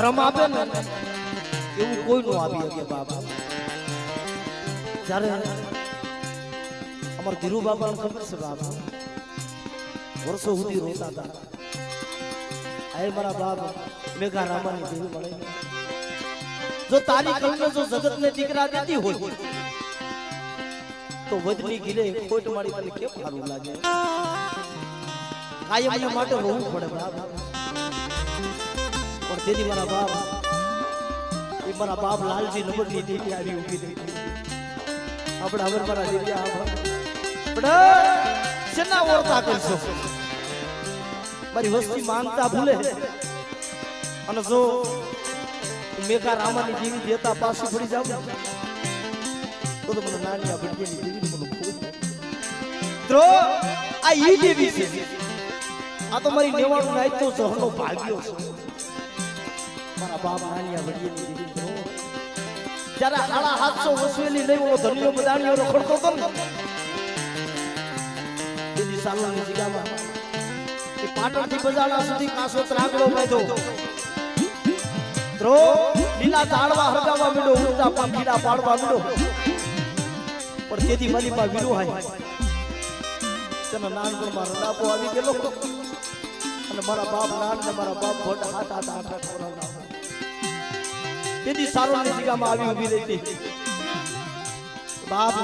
રમાબે ને એવું કોઈ નું આવી શકે બાબા. જ્યારે અમાર ધીરુ બાબા ખબર છે બાબા, વર્ષો સુધી રોતા હતા. આય મારા બાપ મેઘા રામાની દેવી મળે, જો તારી કલમે જો જગત ને દીકરા દેતી હોય તો વજની ગીલે ખોટ મારી તને કેમ સારું લાગે? કાયમને માટે રોવું પડે બાપ. પણ તેથી મારા બાપ, એ મારા બાપ લાલજી નબળની દેવી આવી ઉભી રહી. આપણે હવે મારા દેવી આપણે શેના ઓળખા કરશો? મારી વસ્તી માનતા ભૂલે અને જો મેઘા રામાની દેવી દેતા પાછી ફરી જાવ તો મને નાની આ ભટકેની દેવી મને ખૂબ દ્રો આ ઈ દેવી છે. આ તો મારી નેવાણું નાઈ તો જહનો ભાગ્યો છે. મારા બાપ નાની આ ભટકેની દેવી દ્રો જ્યારે 750 વસવેલી નહીં ઓલો ધનિયો બદાણીઓ રખડતો હતો ને એની સાલની જગ્યામાં એ પાટણથી બજાણા સુધી કાસો ત્રાગડો બાંધ્યો. દ્રો લીલા તાળવા હરગાવા મીડો, ઉડતા પાંખીડા પાડવા મીડો. પણ તેથી મારી માં વીરો હાય તેના નાનપણમાં રડાપો આવી ગયેલો અને મારા બાપ નાન ને મારા બાપ ભટ હાથ ખોરાવના. તેથી સારોની જગ્યામાં આવી ઉભી રહી બાપ.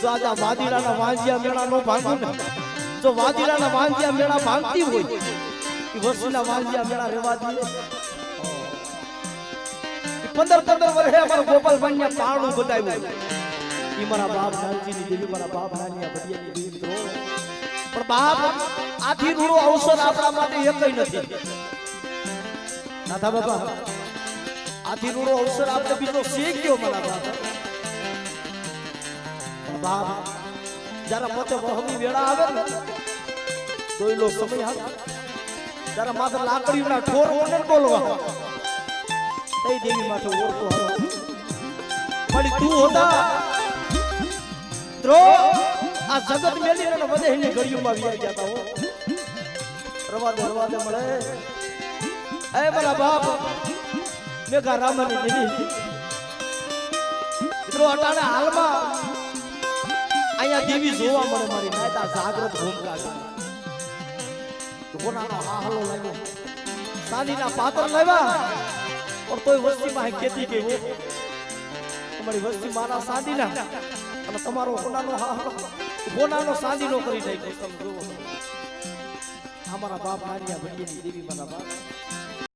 જો આજા વાદીડાના વાંજિયા મેળા નો ભાંગ્યું ને, જો વાદીડાના વાંજિયા મેળા ભાંગતી હોય એ વર્ષના વાંજિયા મેળા રહેવા દે. 15 વર્ષે અમારો ગોપાલભાઈ પારણું બતાવ્યું. ઈ મારા બાપ નાનજીની દેવી, મારા બાપ નાની ભટિયાની દેવી દ્રો. પણ બાપ આથી રૂડો અવસર આપણા માટે એકય નથી. નાથા બાપા આથી રૂડો અવસર આપણે બીજો છે કયો મારા બાપ? બાપ જરા મતે વહમી વેળા આવે ને દોયલો સમય આવે, જરા માથે લાકડીના ઠોર ઓને બોલવા તઈ દેવી માથે ઓળતો હારો મળી તું હોતા દ્રો. આ જગત મેલી ને વધેની ઘડીઓમાં વિયા ગયા હો. રવા દે મળે. એ મારા બાપ મેઘા રામાની દેવી મિત્રો અટાણે હાલમાં અહીંયા દેવી જોવા મળે. મારી નાયતા જાગ્રત ભૂમિકા કોનાનો હાલો લાગ્યો, સાંદીના પાત્ર લાવ્યા પણ તોય વસ્તીમાં ખેતી ગઈ હો. તમારી વસ્તી મારા સાંદીના અને તમારો કોનાનો સાંદીનો કરી નાખ્યો. અમારા બાપ નાની ભટિયાની દેવી મારા બાપ